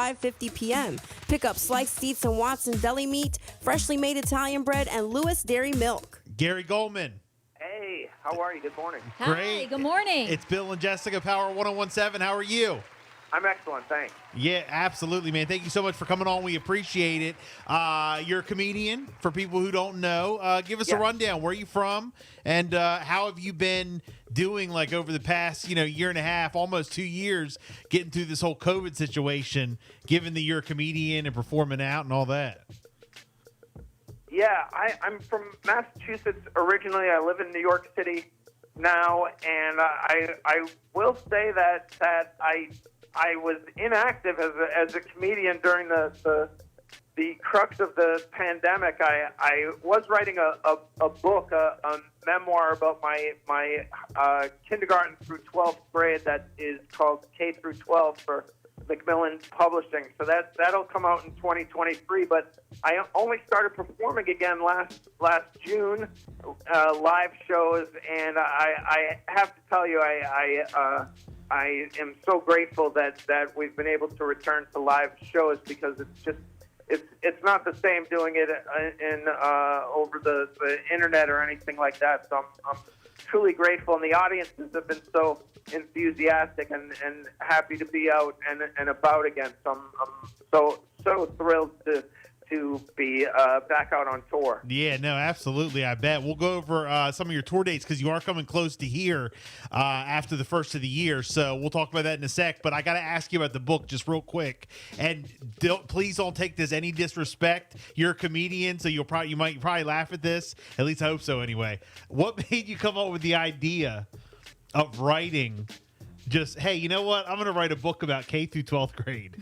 5:50 p.m. Pick up sliced Dietz and Watson deli meat, freshly made Italian bread, and Lewis Dairy Milk. Gary Gulman. Hey, how are you? Good morning. Great. Hi, good morning. It's Bill and Jessica, Power 1017. How are you? I'm excellent, thanks. Yeah, absolutely, man. Thank you so much for coming on. We appreciate it. You're a comedian. For people who don't know, give us a rundown. Where are you from? And how have you been doing, like, over the past, year and a half, almost 2 years, getting through this whole COVID situation, given that you're a comedian and performing out and all that? Yeah, I'm from Massachusetts originally. I live in New York City now, and I will say that I was inactive as a comedian during the crux of the pandemic. I was writing a book, a memoir about my kindergarten through 12th grade that is called K through 12 for Macmillan Publishing. So that'll come out in 2023. But I only started performing again last June, live shows, and I have to tell you, I am so grateful that we've been able to return to live shows, because it's not the same doing it in over the internet or anything like that. So I'm truly grateful, and the audiences have been so enthusiastic and happy to be out and about again. So I'm so thrilled to be back out on tour. Yeah, no, absolutely. I bet we'll go over some of your tour dates, because you are coming close to here after the first of the year. So we'll talk about that in a sec. But I got to ask you about the book just real quick. And please don't take this any disrespect. You're a comedian, so you might laugh at this. At least I hope so. Anyway, what made you come up with the idea of writing? Just, hey, you know what? I'm going to write a book about K through 12th grade.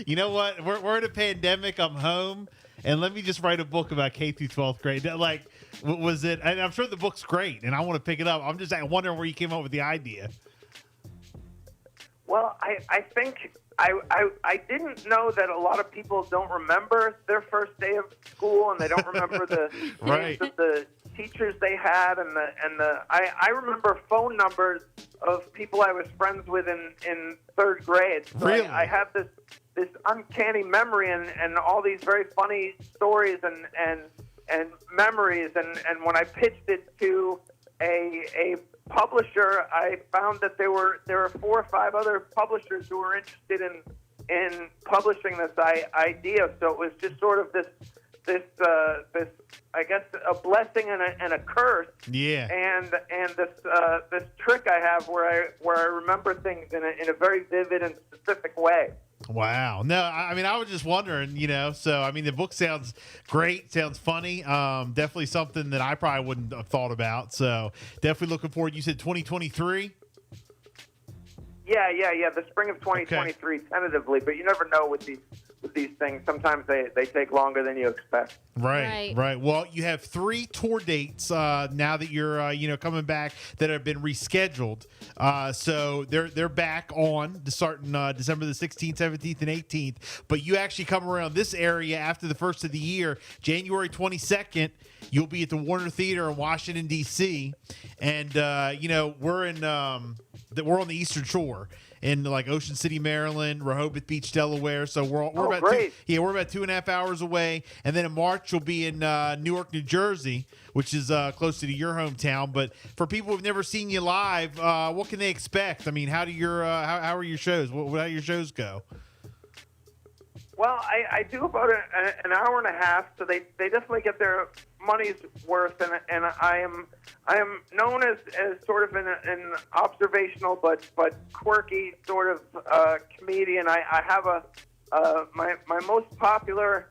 You know what? We're in a pandemic. I'm home, and let me just write a book about K through 12th grade. Like, was it? And I'm sure the book's great, and I want to pick it up. I'm just wondering where you came up with the idea. Well, I think I didn't know that a lot of people don't remember their first day of school, and they don't remember the names of the teachers they had, and I remember phone numbers of people I was friends with in third grade. So really? I have this uncanny memory and all these very funny stories and memories, and when I pitched it to a publisher, I found that there were 4 or 5 other publishers who were interested in publishing this idea. So it was just sort of this I guess a blessing and a curse. Yeah. And this trick I have where I remember things in a very vivid and specific way. Wow. No, I mean, I was just wondering, so, I mean, the book sounds great, sounds funny. Definitely something that I probably wouldn't have thought about. So definitely looking forward. You said 2023? Yeah. The spring of 2023, tentatively, but you never know with these things. Sometimes they take longer than you expect. Right. Well, you have 3 tour dates now that you're coming back that have been rescheduled. So they're back on starting December the 16th, 17th, and 18th. But you actually come around this area after the first of the year, January 22nd. You'll be at the Warner Theater in Washington, D.C. And we're on the Eastern Shore in like Ocean City, Maryland, Rehoboth Beach, Delaware. So we're about great. we're about 2.5 hours away. And then in March you'll be in Newark, New Jersey, which is close to your hometown. But for people who've never seen you live, what can they expect? I mean, how are your shows? How do your shows go? Well, I do about an hour and a half, so they definitely get their money's worth, and I am known as sort of an observational but quirky sort of comedian. I have my most popular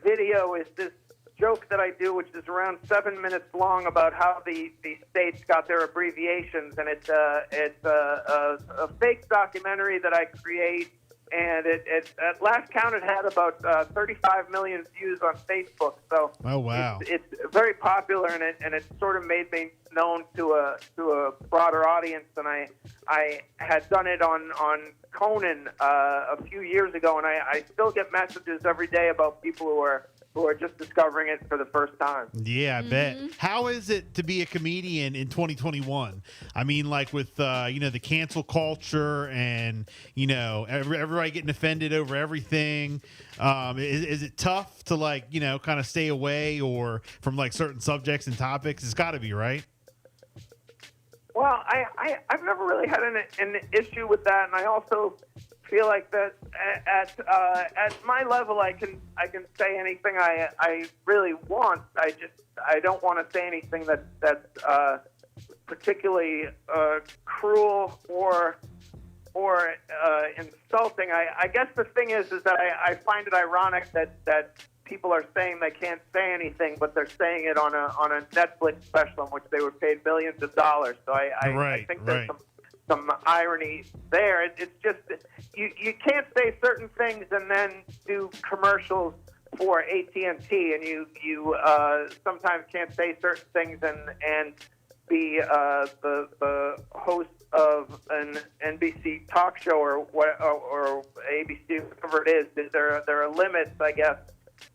video is this joke that I do, which is around 7 minutes long, about how the states got their abbreviations, and it's a fake documentary that I create. And it at last count, it had about 35 million views on Facebook. So oh wow, it's very popular, and it sort of made me known to a broader audience. And I had done it on Conan a few years ago, and I still get messages every day about people who are who are just discovering it for the first time. Yeah, I bet. How is it to be a comedian in 2021? I mean, like with the cancel culture and everybody getting offended over everything. Is it tough to kind of stay away or from like certain subjects and topics? It's got to be, right? Well, I've never really had an issue with that, and I also feel like that at my level, I can say anything I really want. I don't want to say anything that's particularly cruel or insulting. I guess the thing is that I find it ironic that people are saying they can't say anything, but they're saying it on a Netflix special in which they were paid millions of dollars. So I think there's some irony there. It's just you can't say certain things and then do commercials for AT&T, and you sometimes can't say certain things and be the host of an NBC talk show or ABC, whatever it is. There are limits, I guess.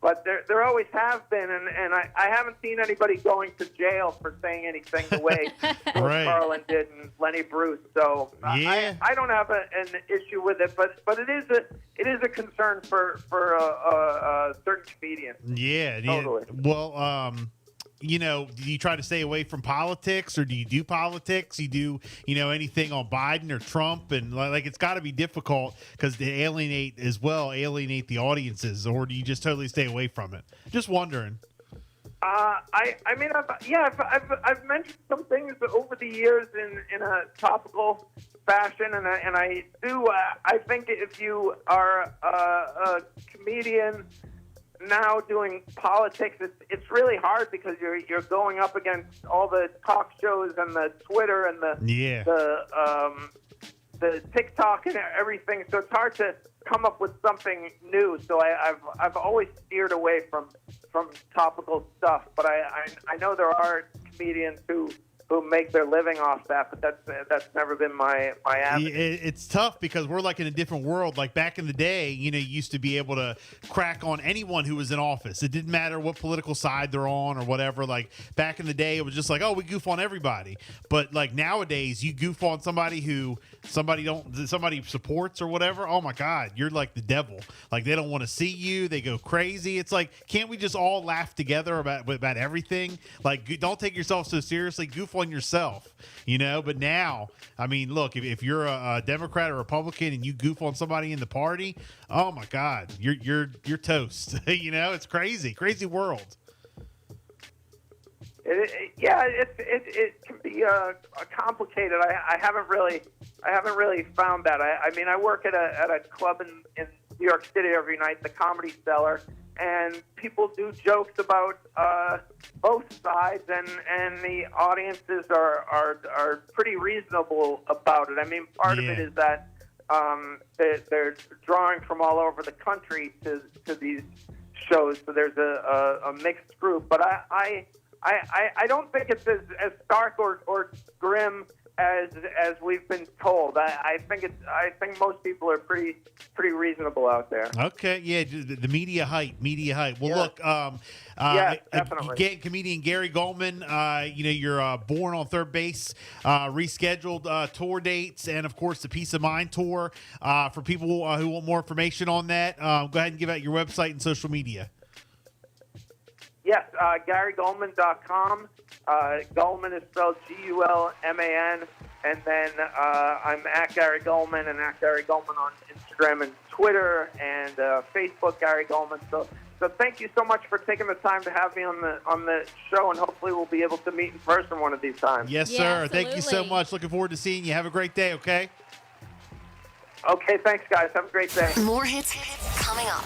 But there always have been, and I haven't seen anybody going to jail for saying anything the way Carlin did and Lenny Bruce. So I don't have an issue with it, but it is a concern for certain comedians. Yeah, totally. Well, do you try to stay away from politics, or do you do politics? You do, anything on Biden or Trump, and like it's got to be difficult because they alienate the audiences, or do you just totally stay away from it? Just wondering. I've mentioned some things over the years in a topical fashion, and I do. I think if you are a comedian now doing politics, it's really hard because you're going up against all the talk shows and the Twitter and the TikTok and everything. So it's hard to come up with something new. So I've always steered away from topical stuff. But I know there are comedians who make their living off that, but that's never been my avenue. It's tough because we're like in a different world. Like back in the day, you used to be able to crack on anyone who was in office. It didn't matter what political side they're on or whatever. Like back in the day, it was just like, oh, we goof on everybody. But like nowadays, you goof on somebody who somebody supports or whatever. Oh my God, you're like the devil. Like they don't want to see you. They go crazy. It's like, can't we just all laugh together about everything? Like, don't take yourself so seriously. Goof on yourself, but now, I mean, look, if you're a Democrat or Republican and you goof on somebody in the party, oh my God, you're toast. It's crazy world. It can be complicated. I haven't really found that. I mean, I work at a club in New York City every night, the Comedy Cellar, and people do jokes about both sides, and the audiences are pretty reasonable about it. I mean, part of it is that they're drawing from all over the country to these shows, so there's a mixed group. But I don't think it's as stark or grim as we've been told. I think most people are pretty reasonable out there. Okay, yeah, the media hype. Well, look, definitely. Comedian Gary Gulman, you're Born on Third Base, rescheduled tour dates, and of course the Peace of Mind tour. For people who want more information on that, go ahead and give out your website and social media. Yes, GaryGulman.com. Gulman is spelled Gulman, and then I'm at Gary Gulman and at Gary Gulman on Instagram and Twitter and Facebook, Gary Gulman. So thank you so much for taking the time to have me on the show, and hopefully we'll be able to meet in person one of these times. Yes, sir. Absolutely. Thank you so much. Looking forward to seeing you. Have a great day. Okay. Okay. Thanks, guys. Have a great day. More hits coming up.